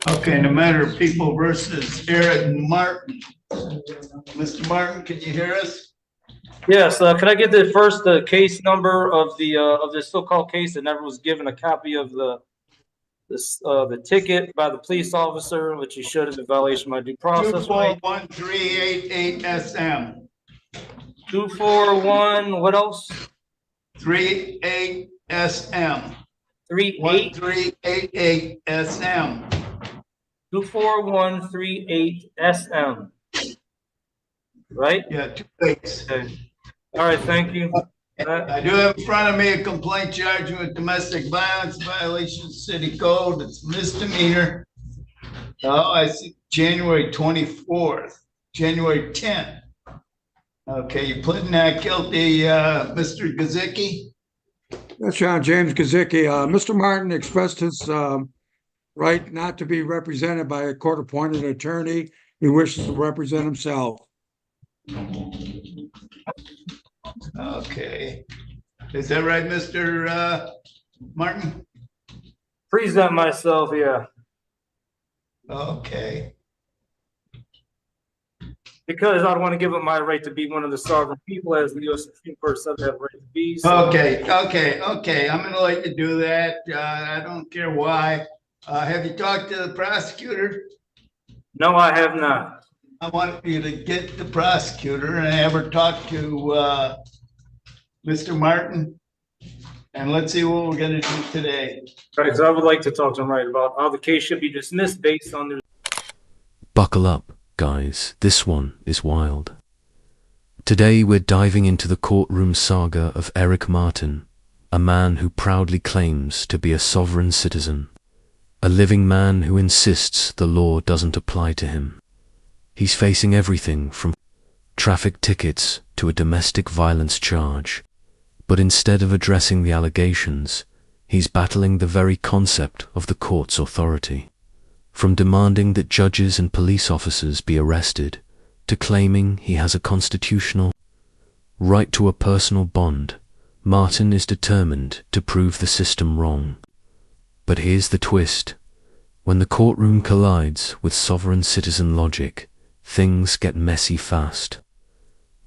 Okay, in the matter of people versus Eric Martin. Mr. Martin, can you hear us? Yes, can I get the first case number of the so-called case that never was given a copy of the ticket by the police officer, which he should have in violation of my due process right? 241388 SM. 241, what else? 38 SM. 38 1388 SM. 24138 SM. Right? Yeah, 2 weeks. Okay. All right, thank you. I do have in front of me a complaint charging with domestic violence violation of city code. It's misdemeanor. Oh, I see, January 24th, January 10th. Okay, you pleading not guilty, Mr. Gazicki? That's John James Gazicki. Mr. Martin expressed his right not to be represented by a court-appointed attorney. He wishes to represent himself. Okay. Is that right, Mr. Martin? Present myself, yeah. Okay. Because I don't want to give up my right to be one of the sovereign people, as the U.S. Supreme Court said I have a right to be. So. Okay. I'm going to let you do that. I don't care why. Have you talked to the prosecutor? No, I have not. I want you to get the prosecutor and have her talk to Mr. Martin, and let's see what we're going to do today. Right, so I would like to talk to him right about how the case should be dismissed based on the... Buckle up, guys. This one is wild. Today we're diving into the courtroom saga of Eric Martin, a man who proudly claims to be a sovereign citizen, a living man who insists the law doesn't apply to him. He's facing everything from traffic tickets to a domestic violence charge, but instead of addressing the allegations, he's battling the very concept of the court's authority. From demanding that judges and police officers be arrested, to claiming he has a constitutional right to a personal bond, Martin is determined to prove the system wrong. But here's the twist. When the courtroom collides with sovereign citizen logic, things get messy fast.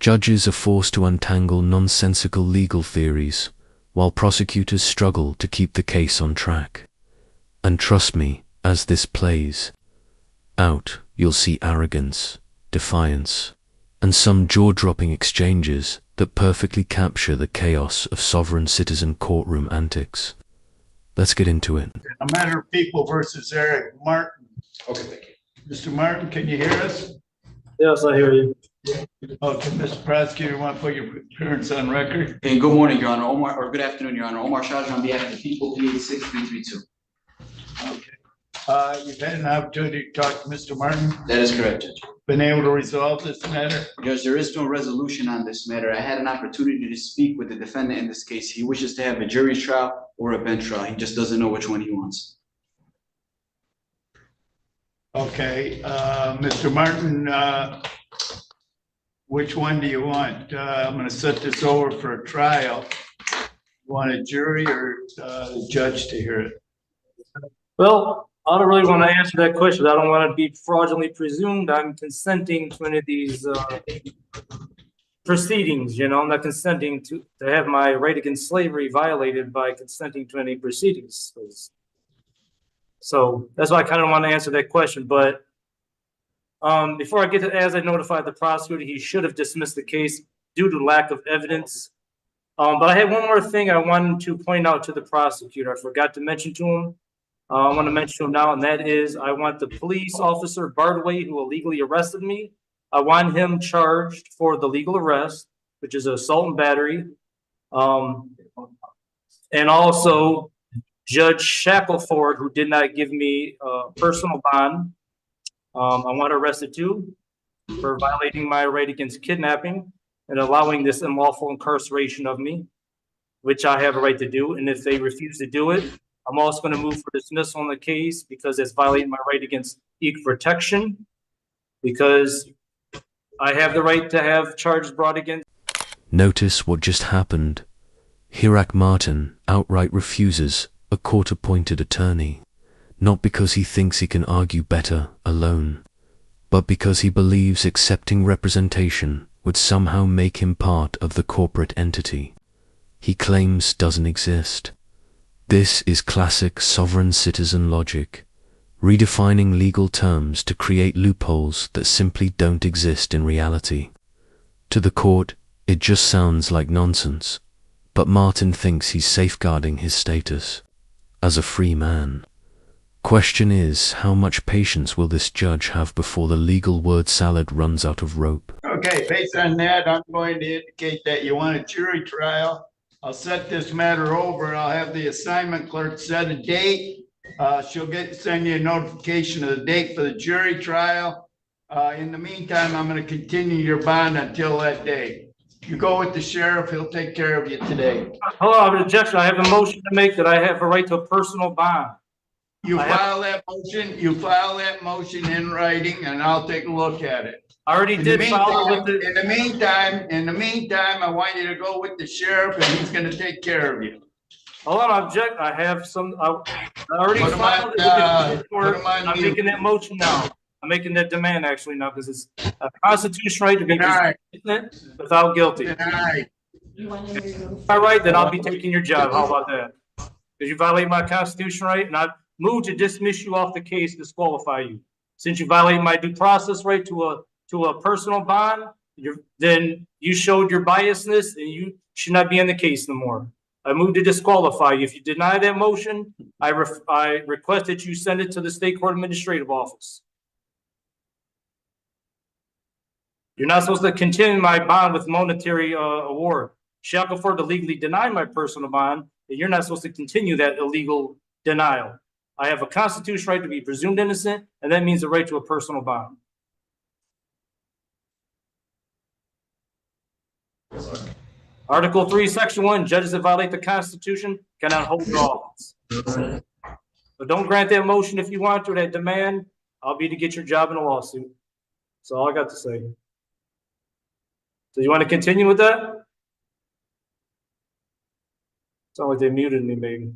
Judges are forced to untangle nonsensical legal theories, while prosecutors struggle to keep the case on track. And trust me, as this plays out, you'll see arrogance, defiance, and some jaw-dropping exchanges that perfectly capture the chaos of sovereign citizen courtroom antics. Let's get into it. A matter of people versus Eric Martin. Okay, thank you. Mr. Martin, can you hear us? Yes, I hear you. Okay, Mr. Prosecutor, want to put your appearance on record? Hey, good morning, Your Honor. Or good afternoon, Your Honor. Omar Shah on behalf of the people, PA 6332. Okay. You've had an opportunity to talk to Mr. Martin? That is correct, Judge. Been able to resolve this matter? Judge, there is no resolution on this matter. I had an opportunity to speak with the defendant in this case. He wishes to have a jury trial or a bench trial. He just doesn't know which one he wants. Okay, Mr. Martin, which one do you want? I'm going to set this over for a trial. You want a jury or the judge to hear it? Well, I don't really want to answer that question. I don't want to be fraudulently presumed I'm consenting to any of these proceedings. You know, I'm not consenting to have my right against slavery violated by consenting to any proceedings. So that's why I kind of want to answer that question. But before I get to, as I notified the prosecutor, he should have dismissed the case due to lack of evidence. But I had one more thing I wanted to point out to the prosecutor. I forgot to mention to him. I want to mention to him now, and that is I want the police officer, Bardaway, who illegally arrested me. I want him charged for the legal arrest, which is assault and battery. And also Judge Shackleford, who did not give me a personal bond. I want arrested too for violating my right against kidnapping and allowing this unlawful incarceration of me, which I have a right to do. And if they refuse to do it, I'm also going to move for dismissal on the case because it's violating my right against equal protection, because I have the right to have charges brought against. Notice what just happened. Eric Martin outright refuses a court-appointed attorney, not because he thinks he can argue better alone, but because he believes accepting representation would somehow make him part of the corporate entity he claims doesn't exist. This is classic sovereign citizen logic, redefining legal terms to create loopholes that simply don't exist in reality. To the court, it just sounds like nonsense, but Martin thinks he's safeguarding his status as a free man. Question is, how much patience will this judge have before the legal word salad runs out of rope? Okay, based on that, I'm going to indicate that you want a jury trial. I'll set this matter over. I'll have the assignment clerk set a date. She'll send you a notification of the date for the jury trial. In the meantime, I'm going to continue your bond until that day. You go with the sheriff, he'll take care of you today. Hold on, objection. I have a motion to make that I have a right to a personal bond. You file that motion in writing, and I'll take a look at it. I already did file it with the. In the meantime, I want you to go with the sheriff, and he's gonna take care of you. Hold on, object. I have some. I already Put 'em filed it on, with the court. put 'em on I'm mute. making that motion now. I'm making that demand actually now because it's a constitutional right to be Denied. without guilty. Denied. All right, then I'll be taking your job. How about that? Because you violate my constitutional right, and I move to dismiss you off the case, disqualify you. Since you violate my due process right to a personal bond, then you showed your biasness, and you should not be in the case no more. I move to disqualify you. If you deny that motion, I request that you send it to the State Court Administrative Office. You're not supposed to continue my bond with monetary award. Shackelford illegally denied my personal bond, and you're not supposed to continue that illegal denial. I have a constitutional right to be presumed innocent, and that means the right to a personal bond. Article 3, Section 1, judges that violate the Constitution cannot hold office. So don't grant that motion if you want to, that demand. I'll be to get your job in a lawsuit. That's all I got to say. So you want to continue with that? Sound like they muted me, maybe.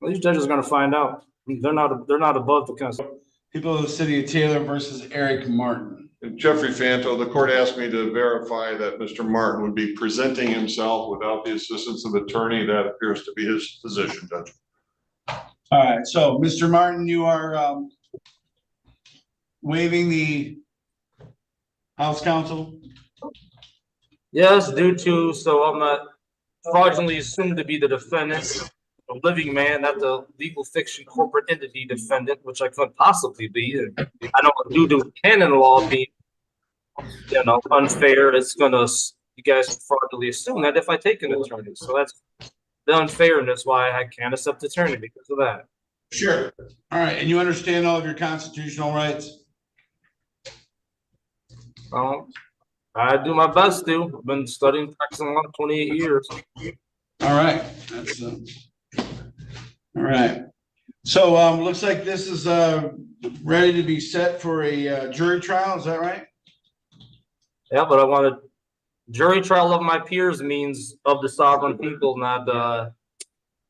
Well, these judges are going to find out. They're not above the Constitution. People of the City of Taylor versus Eric Martin. Jeffrey Fanto, the court asked me to verify that Mr. Martin would be presenting himself without the assistance of attorney. That appears to be his position, Judge. All right, so Mr. Martin, you are waiving the House Counsel. Yes, so I'm not fraudulently assumed to be the defendant, a living man, not the legal fiction corporate entity defendant, which I couldn't possibly be. I don't due to canon law being, unfair. It's you guys fraudulently assume that if I take an attorney. So that's the unfairness why I can't accept attorney because of that. Sure. All right, and you understand all of your constitutional rights? I do my best to. I've been studying, practicing law 28 years. All right, that's all right. So looks like this is ready to be set for a jury trial. Is that right? Yeah, but I want a jury trial of my peers means of the sovereign people, not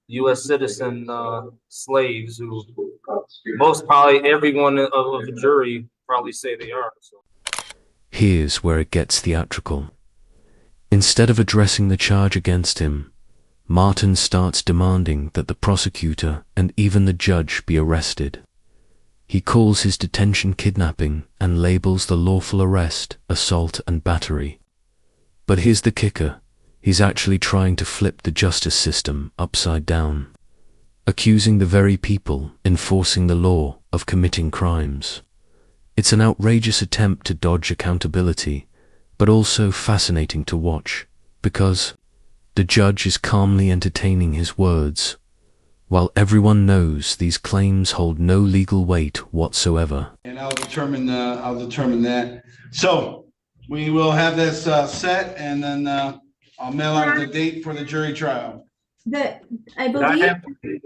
U.S. citizen slaves who most probably everyone of the jury probably say they are. So. Here's where it gets theatrical. Instead of addressing the charge against him, Martin starts demanding that the prosecutor and even the judge be arrested. He calls his detention kidnapping and labels the lawful arrest assault and battery. But here's the kicker. He's actually trying to flip the justice system upside down, accusing the very people enforcing the law of committing crimes. It's an outrageous attempt to dodge accountability, but also fascinating to watch, because the judge is calmly entertaining his words, while everyone knows these claims hold no legal weight whatsoever. And I'll determine that. So we will have this set, and then I'll mail out the date for the jury trial. I believe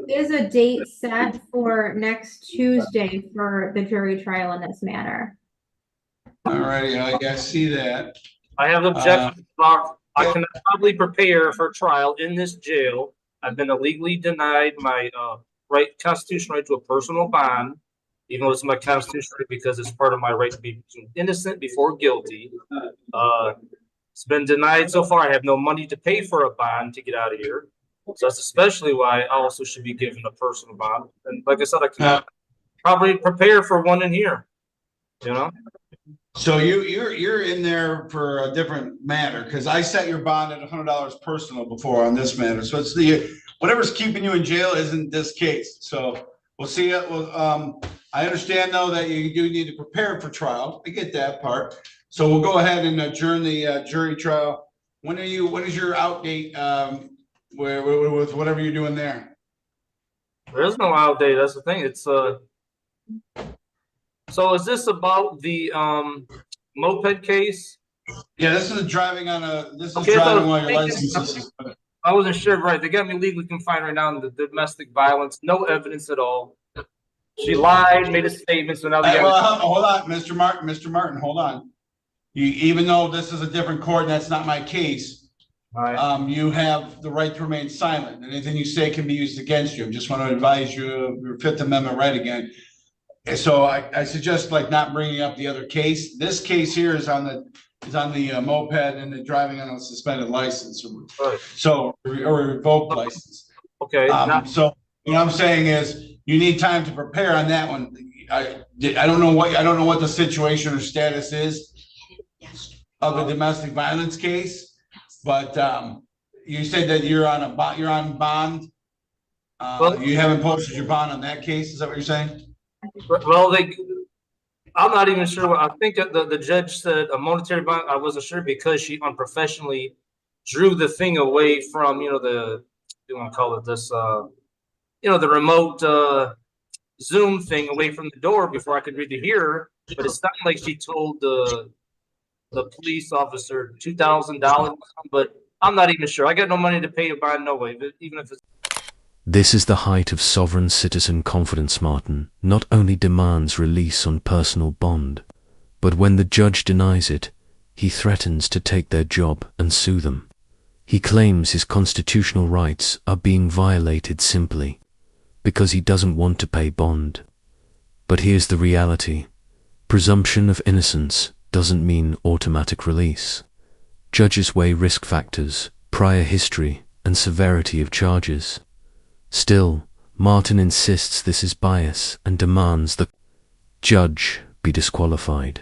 there's a date set for next Tuesday for the jury trial in this matter. All righty, I see that. I have objections. I cannot probably prepare for trial in this jail. I've been illegally denied my constitutional right to a personal bond, even though it's my constitutional right because it's part of my right to be innocent before guilty. It's been denied so far. I have no money to pay for a bond to get out of here. So that's especially why I also should be given a personal bond. And like I said, I cannot probably prepare for one in here, you know? So you're in there for a different matter, because I set your bond at $100 personal before on this matter. So it's whatever's keeping you in jail isn't this case. So we'll see it. Well, I understand though that you do need to prepare for trial. I get that part. So we'll go ahead and adjourn the jury trial. When is your out date, with whatever you're doing there? There's no out date. That's the thing. It's so is this about the moped case? Yeah, this is driving while Okay, your license is suspended. I wasn't sure, right? They got me legally confined right now in the domestic violence. No evidence at all. She lied, made a statement, so now they got Hold on, Mr. Martin, hold on. Even though this is a different court and that's not my case, you have the right to remain silent. Anything you say can be used against you. I just want to advise you of your Fifth Amendment right again. So I suggest like not bringing up the other case. This case here is on the moped and the driving on a suspended license, or revoked license. Okay. So what I'm saying is you need time to prepare on that one. I don't know what the situation or status is of the domestic violence case, but you said that you're on bond. You haven't posted your bond on that case. Is that what you're saying? Well, I'm not even sure. I think the judge said a monetary bond. I wasn't sure because she unprofessionally drew the thing away from, the, you want to call it this, the remote Zoom thing away from the door before I could read the hearer. But it's not like she told the police officer $2,000, but I'm not even sure. I got no money to pay a bond, no way, but even if it's. This is the height of sovereign citizen confidence. Martin not only demands release on personal bond, but when the judge denies it, he threatens to take their job and sue them. He claims his constitutional rights are being violated simply because he doesn't want to pay bond. But here's the reality. Presumption of innocence doesn't mean automatic release. Judges weigh risk factors, prior history, and severity of charges. Still, Martin insists this is bias and demands the judge be disqualified.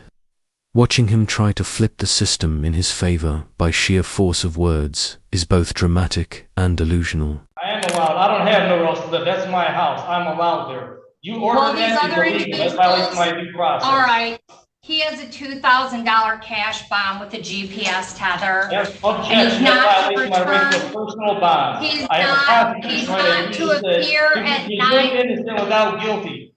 Watching him try to flip the system in his favor by sheer force of words is both dramatic and delusional. I am allowed. I don't have nowhere else to live. That's my house. I'm allowed there. You ordered that illegal. That violates my due process. All right. He has a $2,000 cash bond with a GPS tether. Yes, and he's not to return. Personal bond. He's not to appear at 9. Innocent without guilty.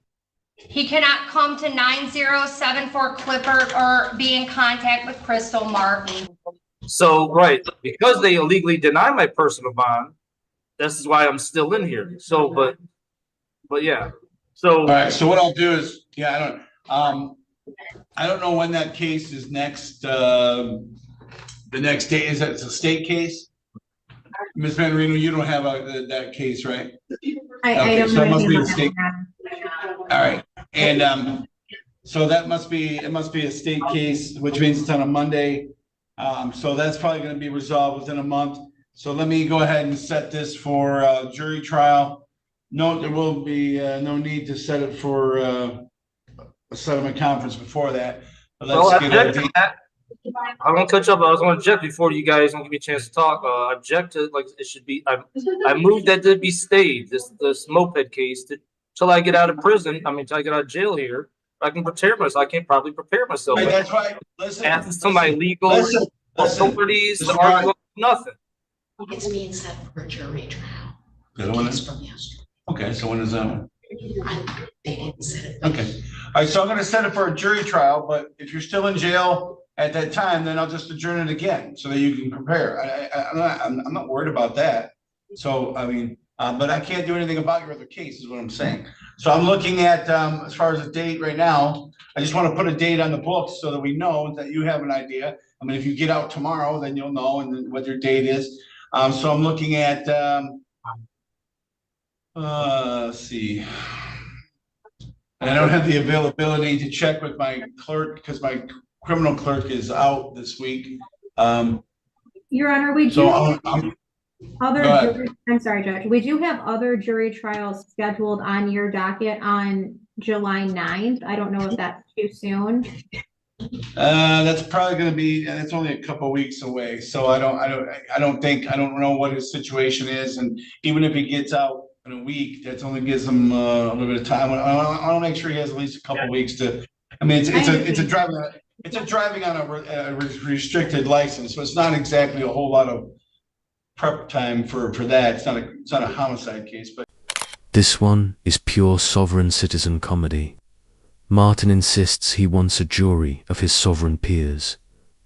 He cannot come to 9074 Clifford or be in contact with Crystal Martin. So, right, because they illegally deny my personal bond, this is why I'm still in here. So, but yeah. So, all right. So what I'll do is, I don't know when that case is next. The next day, is that it's a state case? Ms. Manarino, you don't have that case, right? I don't so know it must anything be a about state. that. All right, and so it must be a state case, which means it's on a Monday. So that's probably going to be resolved within a month. So let me go ahead and set this for jury trial. No, there will be no need to set it for a settlement conference before that. But let's get a date. I won't catch up. I was going to object before you guys don't give me a chance to talk. Object to like it should be. I moved that to be stayed. This moped case till I get out of prison. I mean, till I get out of jail here. I can prepare myself. I can't probably prepare myself. Right, that's right. Listen. Ask some of my legal authorities to argue nothing. It's being set for a jury trial. From yesterday. Okay, so when is that one? They didn't set it. Okay. All right, so I'm going to set it for a jury trial, but if you're still in jail at that time, then I'll just adjourn it again so that you can prepare. I'm not worried about that. So, I mean, but I can't do anything about your other case is what I'm saying. So I'm looking at, as far as a date right now, I just want to put a date on the books so that we know that you have an idea. I mean, if you get out tomorrow, then you'll know and then what your date is. So I'm looking at, as far as a date right now, I just want to put a date on the books so that we know that you have an idea. I mean, if you get out tomorrow, then you'll know and then what your date is. So I'm looking at, as far as a date right now, I just want to put a date on the books so that we know that you have an idea. I mean, if you get out tomorrow, then you'll know and then what your date is. So I'm looking at, Let's see. And I don't have the availability to check with my clerk because my criminal clerk is out this week. Your Honor, we do So have I'm other go ahead. jury, I'm sorry, Judge. We do have other jury trials scheduled on your docket on July 9th. I don't know if that's too soon. That's probably gonna be, and it's only a couple weeks away, so I don't know what his situation is, and even if he gets out in a week, that only gives him a little bit of time. I wanna make sure he has at least a couple weeks to, I mean, it's a driving on a restricted license, so it's not exactly a whole lot of prep time for that. It's not a homicide case, but. This one is pure sovereign citizen comedy. Martin insists he wants a jury of his sovereign peers,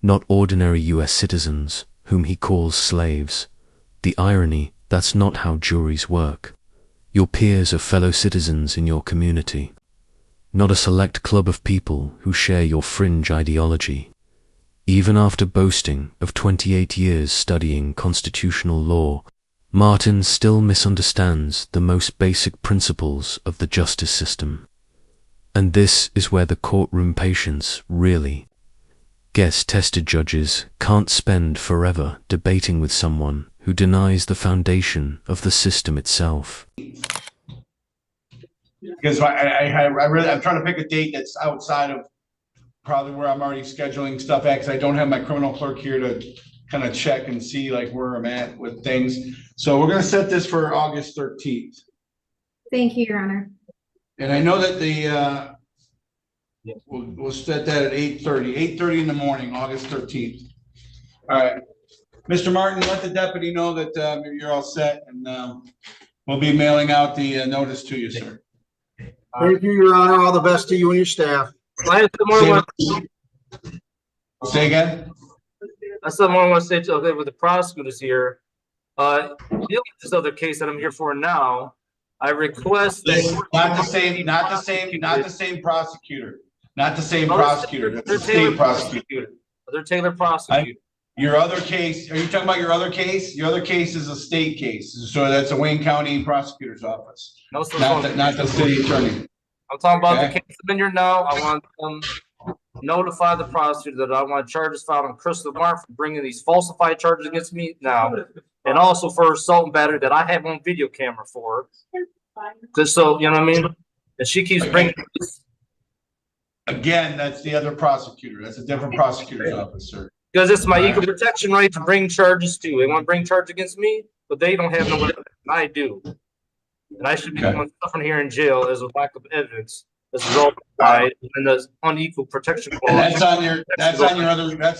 not ordinary US citizens, whom he calls slaves. The irony, that's not how juries work. Your peers are fellow citizens in your community, not a select club of people who share your fringe ideology. Even after boasting of 28 years studying constitutional law, Martin still misunderstands the most basic principles of the justice system. And this is where the courtroom patience really gets tested. Judges can't spend forever debating with someone who denies the foundation of the system itself. Because I'm trying to pick a date that's outside of probably where I'm already scheduling stuff at, because I don't have my criminal clerk here to kind of check and see like where I'm at with things. So we're gonna set this for August 13th. Thank you, Your Honor. And I know that we'll set that at 8:30 in the morning, August 13th. All right. Mr. Martin, let the deputy know that you're all set, and we'll be mailing out the notice to you, sir. Thank you, Your Honor. All the best to you and your staff. Say again? That's the more I want to say to, okay, with the prosecutors here. Dealing with this other case that I'm here for now, I request that Not the same prosecutor. Not the same prosecutor. That's the state prosecutor. They're Taylor prosecutor. Your other case, are you talking about your other case? Your other case is a state case, so that's a Wayne County Prosecutor's Office, No, so not the city attorney. I'm talking about Okay. the case I'm in here now. I want them notify the prosecutor that I want charges filed on Crystal Martin for bringing these falsified charges against me now, and also for assault and battery that I have on video camera for. Just so you know what I mean. And she keeps bringing this. Again, that's the other prosecutor. That's a different prosecutor's office, sir. Because it's my equal protection right to bring charges too. They want to bring charges against me, but they don't have no evidence. I do. And I should be the one suffering here in jail as a lack of evidence. This is all by and the unequal protection clause. And that's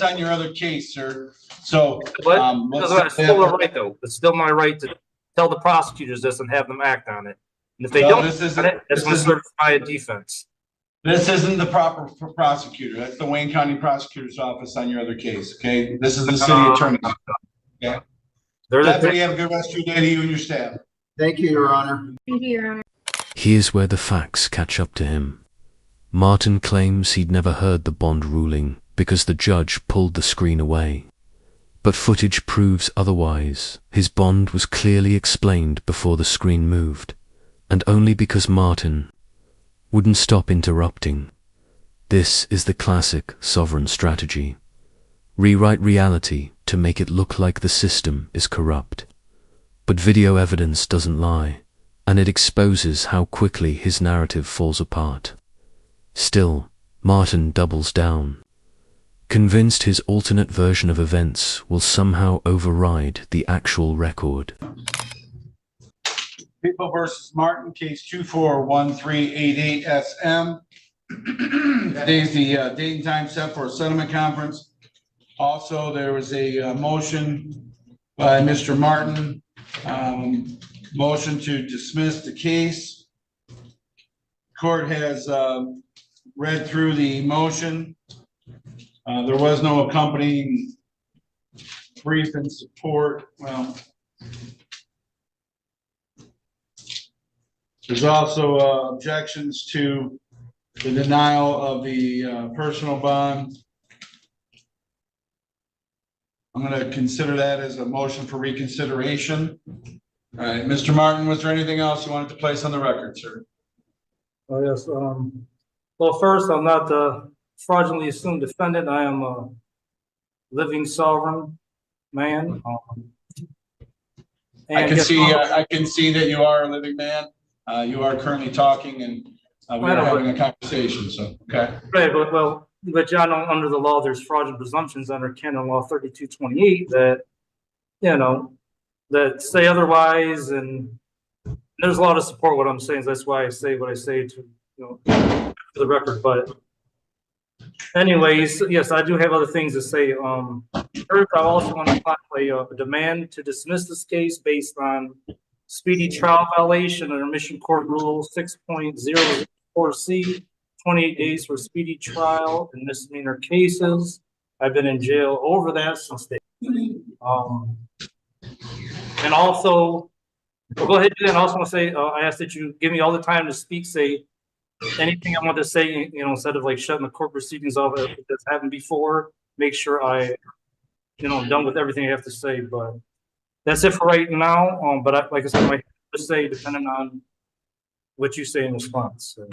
on your other case, sir. So Because it's still a right though. It's still my right to tell the prosecutors this and have them act on it. And if they don't, that's going to certify a defense. This isn't the proper prosecutor. That's the Wayne County Prosecutor's Office on your other case, okay? This is the city attorney. Okay. Deputy, have a good rest of your day to you and your staff. Thank you, Your Honor. Thank you, Your Honor. Here's where the facts catch up to him. Martin claims he'd never heard the bond ruling because the judge pulled the screen away. But footage proves otherwise. His bond was clearly explained before the screen moved, and only because Martin wouldn't stop interrupting. This is the classic sovereign strategy. Rewrite reality to make it look like the system is corrupt. But video evidence doesn't lie, and it exposes how quickly his narrative falls apart. Still, Martin doubles down, convinced his alternate version of events will somehow override the actual record. People versus Martin, case 241388 SM. Today's the date and time set for a settlement conference. Also, there was a motion by Mr. Martin, motion to dismiss the case. Court has read through the motion. There was no accompanying brief in support. Well, there's also objections to the denial of the personal bond. I'm going to consider that as a motion for reconsideration. All right, Mr. Martin, was there anything else you wanted to place on the record, sir? Oh, yes, well, first, I'm not the fraudulently assumed defendant. I am a living sovereign man. I And can guess see, what? I can see that you are a living man. You are currently talking and we are having a conversation, so, okay. Right, but John, under the law, there's fraudulent presumptions under canon law 3228 that, you know, that say otherwise, and there's a lot of support what I'm saying. So that's why I say what I say to, you know, for the record. But anyways, yes, I do have other things to say. First, I also want to file a demand to dismiss this case based on speedy trial violation under Mission Court Rule 6.004C, 28 days for speedy trial in misdemeanor cases. I've been in jail over that since they, and also, well, go ahead and do that. And I also want to say, I ask that you give me all the time to speak, say anything I want to say, you know, instead of like shutting the court proceedings off that's happened before, make sure I, you know, I'm done with everything I have to say, but that's it for right now. But like I said, I might have to say depending on what you say in response. So.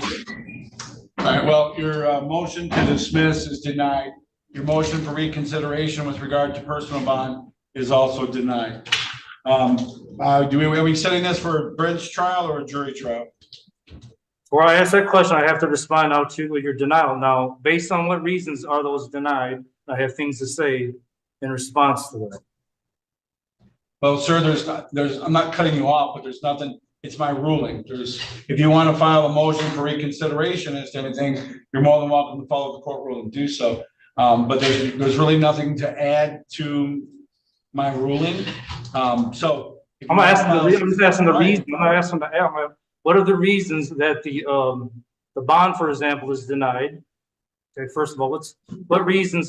All right, well, your motion to dismiss is denied. Your motion for reconsideration with regard to personal bond is also denied. Are we setting this for a bench trial or a jury trial? Before I ask that question, I have to respond now to your denial. Now, based on what reasons are those denied? I have things to say in response to that. Well, sir, I'm not cutting you off, but there's nothing, it's my ruling. If you want to file a motion for reconsideration as to anything, you're more than welcome to follow the court rule and do so. But there's really nothing to add to my ruling. So I'm just asking the reason. I'm not asking what are the reasons that the bond, for example, is denied? Okay, first of all, what reasons